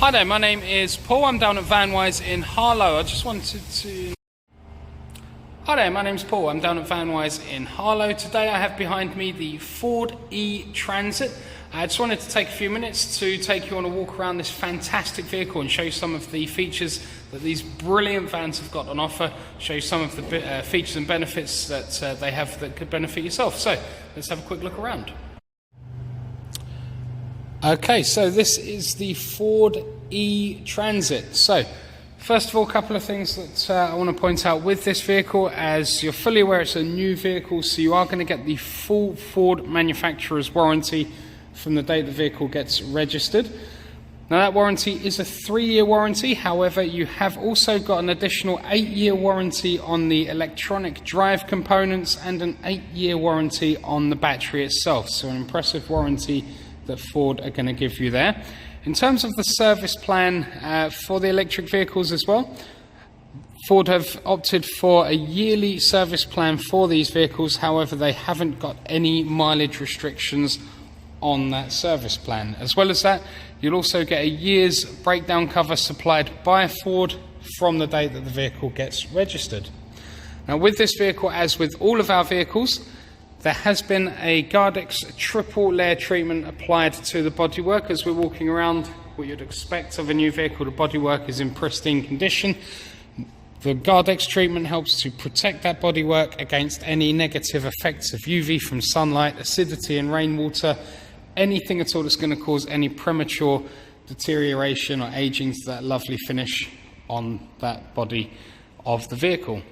Hi there, my name is Paul. I'm down at Vanwise in Harlow. I just wanted to... Hi there, my name's Paul. I'm down at Vanwise in Harlow. Today I have behind me the Ford E-Transit. I just wanted to take a few minutes to take you on a walk around this fantastic vehicle and show you some of the features that these brilliant vans have got on offer, show you some of the features and benefits that they have that could benefit yourself. So let's have a quick look around. Okay, so this is the Ford E-Transit. So first of all, a couple of things that I want to point out with this vehicle. As you're fully aware, it's a new vehicle, so you are going to get the full Ford manufacturer's warranty from the day the vehicle gets registered. Now that warranty is a 3-year warranty. However, you have also got an additional 8-year warranty on the electronic drive components and an 8-year warranty on the battery itself. So an impressive warranty that Ford are going to give you there. In terms of the service plan for the electric vehicles as well, Ford have opted for a yearly service plan for these vehicles. However, they haven't got any mileage restrictions on that service plan. As well as that, you'll also get a year's breakdown cover supplied by Ford from the day that the vehicle gets registered. Now with this vehicle, as with all of our vehicles, there has been a Gardex triple layer treatment applied to the bodywork. As we're walking around, what you'd expect of a new vehicle, the bodywork is in pristine condition. The Gardex treatment helps to protect that bodywork against any negative effects of UV from sunlight, acidity and rainwater, anything at all that's going to cause any premature deterioration or aging to that lovely finish on that body of the vehicle.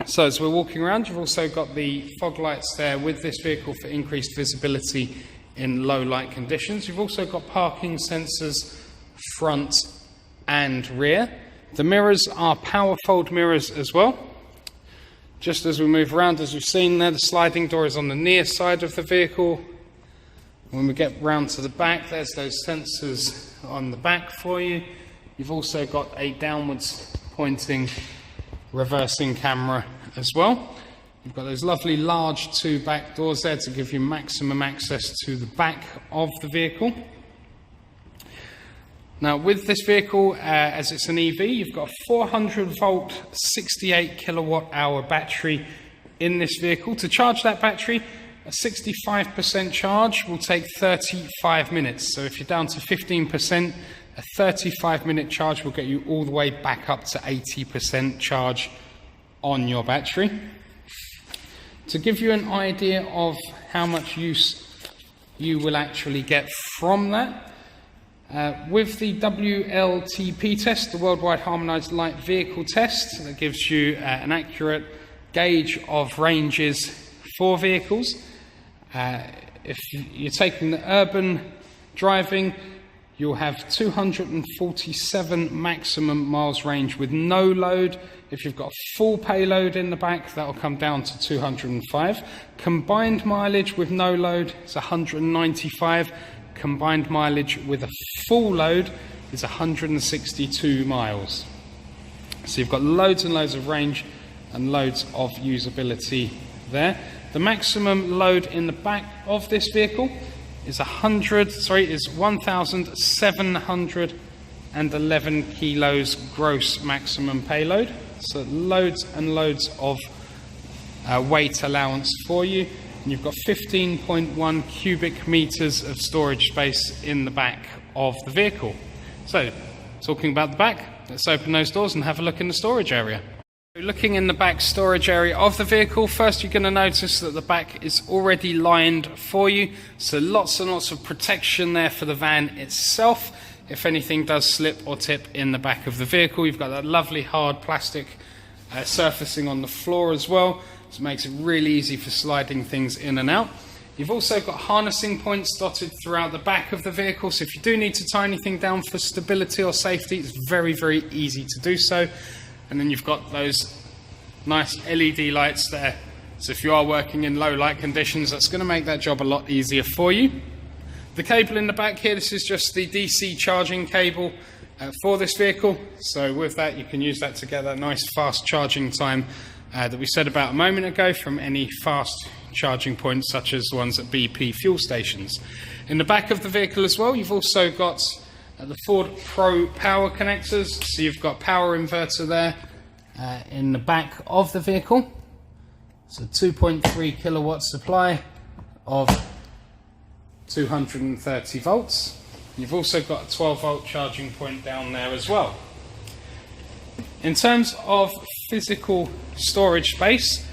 So as we're walking around, you've also got the fog lights there with this vehicle for increased visibility in low light conditions. You've also got parking sensors front and rear. The mirrors are power fold mirrors as well. Just as we move around, as you've seen there, the sliding door is on the near side of the vehicle. When we get round to the back, there's those sensors on the back for you. You've also got a downwards pointing reversing camera as well. You've got those lovely large 2 back doors there to give you maximum access to the back of the vehicle. Now with this vehicle, as it's an EV, you've got a 400 volt 68 kilowatt hour battery in this vehicle. To charge that battery, a 65% charge will take 35 minutes. So if you're down to 15%, a 35-minute charge will get you all the way back up to 80% charge on your battery. To give you an idea of how much use you will actually get from that, with the WLTP test, the Worldwide Harmonized Light Vehicle Test, that gives you an accurate gauge of ranges for vehicles. If you're taking the urban driving, you'll have 247 maximum miles range with no load. If you've got a full payload in the back, that will come down to 205. Combined mileage with no load is 195. Combined mileage with a full load is 162 miles. So you've got loads and loads of range and loads of usability there. The maximum load in the back of this vehicle is 1,711 kilos gross maximum payload. So loads and loads of weight allowance for you. And you've got 15.1 cubic meters of storage space in the back of the vehicle. So talking about the back, let's open those doors and have a look in the storage area. Looking in the back storage area of the vehicle, first you're going to notice that the back is already lined for you, so lots and lots of protection there for the van itself. If anything does slip or tip in the back of the vehicle, you've got that lovely hard plastic surfacing on the floor as well, so it makes it really easy for sliding things in and out. You've also got harnessing points dotted throughout the back of the vehicle, so if you do need to tie anything down for stability or safety, it's very, very easy to do so. And then you've got those nice LED lights there. So if you are working in low light conditions, that's going to make that job a lot easier for you. The cable in the back here, this is just the DC charging cable for this vehicle. So with that, you can use that to get that nice fast charging time that we said about a moment ago from any fast charging points such as the ones at BP fuel stations. In the back of the vehicle as well, you've also got the Ford Pro power connectors. So you've got power inverter there in the back of the vehicle. It's a 2.3 kilowatt supply of 230 volts. You've also got a 12 volt charging point down there as well. In terms of physical storage space,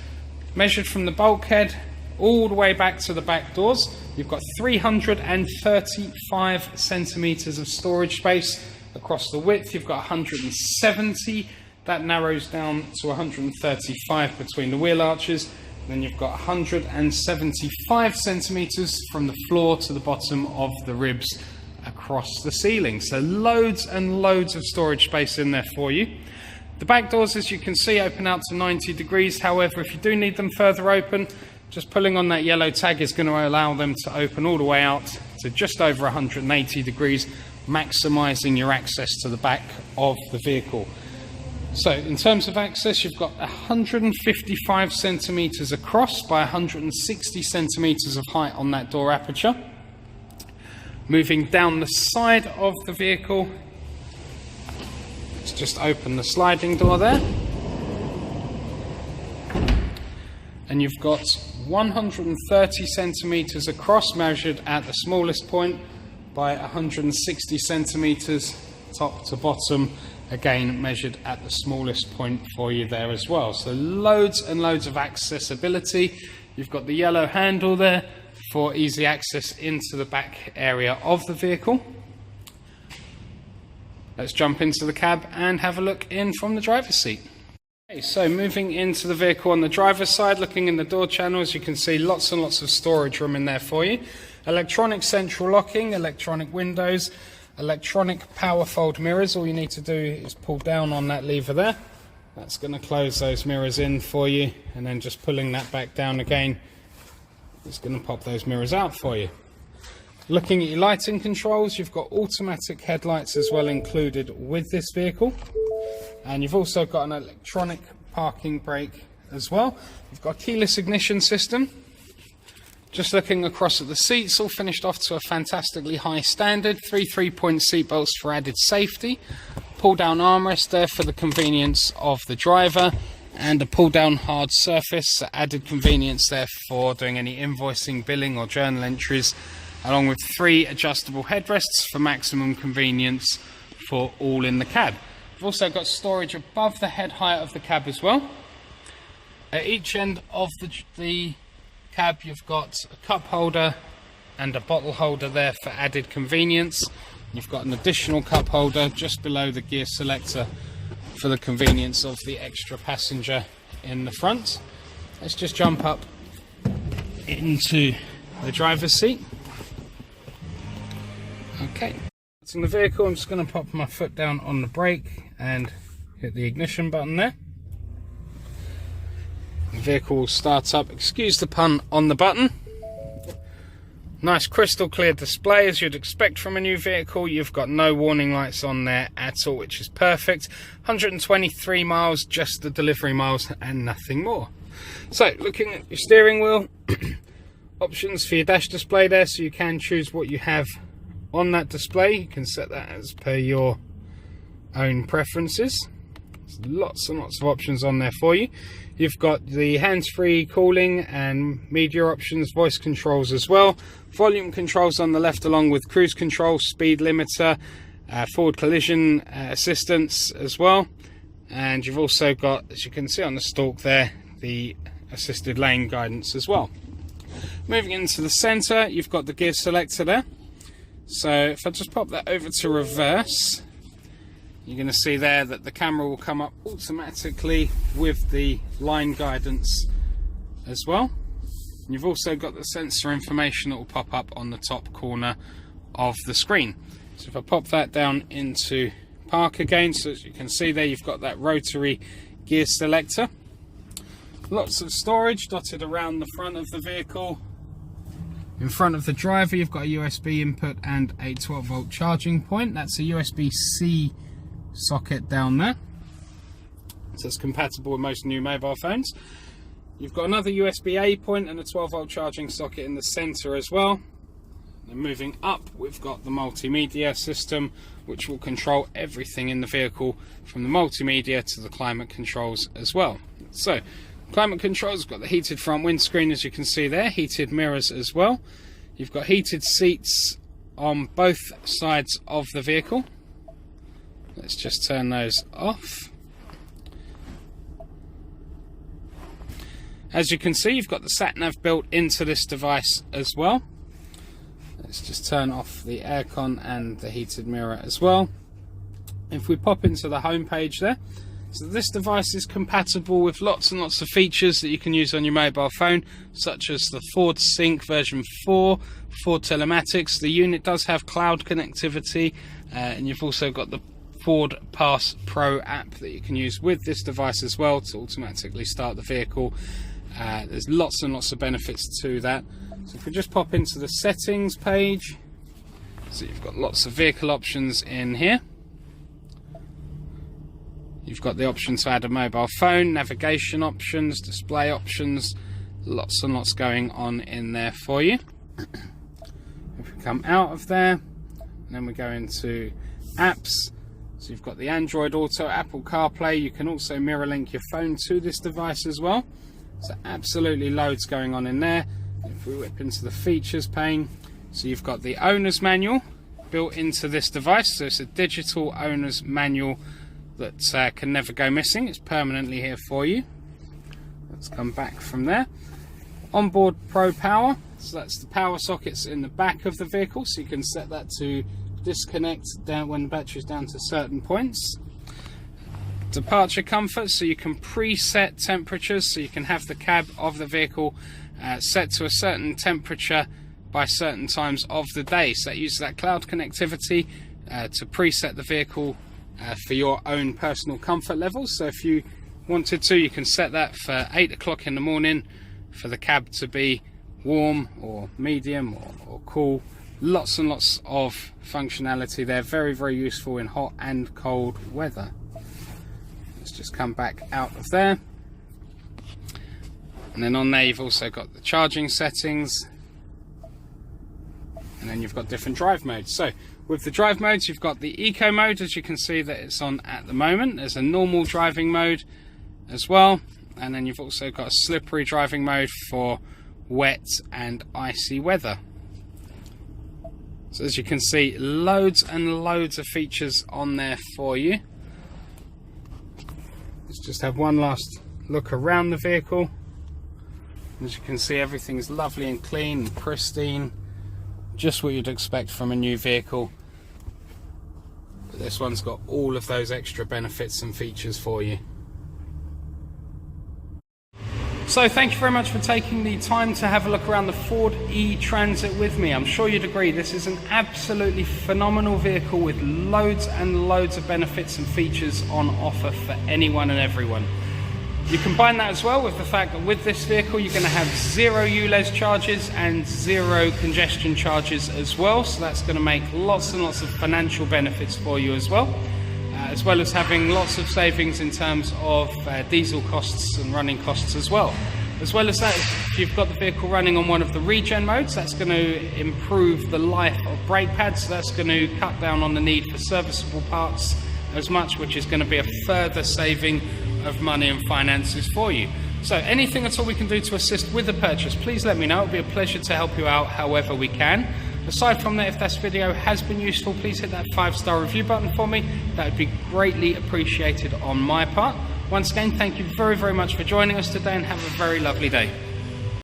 measured from the bulkhead all the way back to the back doors, you've got 335 centimeters of storage space across the width. You've got 170. That narrows down to 135 between the wheel arches. Then you've got 175 centimeters from the floor to the bottom of the ribs across the ceiling. So loads and loads of storage space in there for you. The back doors, as you can see, open out to 90 degrees. However, if you do need them further open, just pulling on that yellow tag is going to allow them to open all the way out to just over 180 degrees, maximizing your access to the back of the vehicle. So in terms of access, you've got 155 centimeters across by 160 centimeters of height on that door aperture. Moving down the side of the vehicle, let's just open the sliding door there. And you've got 130 centimeters across, measured at the smallest point, by 160 centimeters top to bottom, again measured at the smallest point for you there as well. So loads and loads of accessibility. You've got the yellow handle there for easy access into the back area of the vehicle. Let's jump into the cab and have a look in from the driver's seat. Okay, so moving into the vehicle on the driver's side, looking in the door channels, you can see lots and lots of storage room in there for you. Electronic central locking, electronic windows, electronic power fold mirrors. All you need to do is pull down on that lever there. That's going to close those mirrors in for you, and then just pulling that back down again, it's going to pop those mirrors out for you. Looking at your lighting controls, you've got automatic headlights as well included with this vehicle. And you've also got an electronic parking brake as well. You've got a keyless ignition system. Just looking across at the seats, all finished off to a fantastically high standard. 3 3-point seat belts for added safety. Pull down armrest there for the convenience of the driver. And a pull down hard surface, added convenience there for doing any invoicing, billing or journal entries. Along with 3 adjustable headrests for maximum convenience for all in the cab. We've also got storage above the head height of the cab as well. At each end of the cab, you've got a cup holder and a bottle holder there for added convenience. You've got an additional cup holder just below the gear selector for the convenience of the extra passenger in the front. Let's just jump up into the driver's seat. Okay. In the vehicle, I'm just going to pop my foot down on the brake and hit the ignition button there. The vehicle will start up, excuse the pun, on the button. Nice crystal clear display as you'd expect from a new vehicle. You've got no warning lights on there at all, which is perfect. 123 miles, just the delivery miles and nothing more. So looking at your steering wheel, options for your dash display there, so you can choose what you have on that display. You can set that as per your own preferences. There's lots and lots of options on there for you. You've got the hands-free calling and media options, voice controls as well. Volume controls on the left along with cruise control, speed limiter, forward collision assistance as well. And you've also got, as you can see on the stalk there, the assisted lane guidance as well. Moving into the centre, you've got the gear selector there. So if I just pop that over to reverse, you're going to see there that the camera will come up automatically with the line guidance as well. And you've also got the sensor information that will pop up on the top corner of the screen. So if I pop that down into park again, so as you can see there, you've got that rotary gear selector. Lots of storage dotted around the front of the vehicle. In front of the driver, you've got a USB input and a 12 volt charging point. That's a USB-C socket down there, so it's compatible with most new mobile phones. You've got another USB-A point and a 12 volt charging socket in the center as well. And moving up, we've got the multimedia system, which will control everything in the vehicle, from the multimedia to the climate controls as well. So, climate controls, got the heated front windscreen, as you can see there, heated mirrors as well. You've got heated seats on both sides of the vehicle. Let's just turn those off. As you can see, you've got the sat-nav built into this device as well. Let's just turn off the aircon and the heated mirror as well. If we pop into the home page there, so this device is compatible with lots and lots of features that you can use on your mobile phone, such as the Ford Sync version 4, Ford Telematics. The unit does have cloud connectivity, and you've also got the Ford Pass Pro app that you can use with this device as well to automatically start the vehicle. There's lots and lots of benefits to that. So if we just pop into the settings page, so you've got lots of vehicle options in here. You've got the option to add a mobile phone, navigation options, display options, lots and lots going on in there for you. If we come out of there, and then we go into apps, so you've got the Android Auto, Apple CarPlay. You can also mirror link your phone to this device as well. So absolutely loads going on in there. If we whip into the features pane, so you've got the owner's manual built into this device. So it's a digital owner's manual that can never go missing. It's permanently here for you. Let's come back from there. Onboard Pro Power, so that's the power sockets in the back of the vehicle, so you can set that to disconnect down when the battery's down to certain points. Departure comfort, so you can preset temperatures, so you can have the cab of the vehicle set to a certain temperature by certain times of the day. So that uses that cloud connectivity to preset the vehicle for your own personal comfort levels. So if you wanted to, you can set that for 8 o'clock in the morning for the cab to be warm or medium or cool. Lots and lots of functionality there, very, very useful in hot and cold weather. Let's just come back out of there. And then on there you've also got the charging settings, and then you've got different drive modes. So with the drive modes, you've got the eco mode, as you can see that it's on at the moment. There's a normal driving mode as well, and then you've also got a slippery driving mode for wet and icy weather. So as you can see, loads and loads of features on there for you. Let's just have one last look around the vehicle. As you can see, everything's lovely and clean and pristine, just what you'd expect from a new vehicle. But this one's got all of those extra benefits and features for you. So thank you very much for taking the time to have a look around the Ford e-Transit with me. I'm sure you'd agree this is an absolutely phenomenal vehicle with loads and loads of benefits and features on offer for anyone and everyone. You combine that as well with the fact that with this vehicle you're going to have 0 ULEZ charges and 0 congestion charges as well. So that's going to make lots and lots of financial benefits for you as well as having lots of savings in terms of diesel costs and running costs as well. As well as that, if you've got the vehicle running on one of the regen modes, that's going to improve the life of brake pads. So that's going to cut down on the need for serviceable parts as much, which is going to be a further saving of money and finances for you. So anything at all we can do to assist with the purchase, please let me know. It'll be a pleasure to help you out however we can. Aside from that, if this video has been useful, please hit that 5-star review button for me. That would be greatly appreciated on my part. Once again, thank you very, very much for joining us today, and have a very lovely day.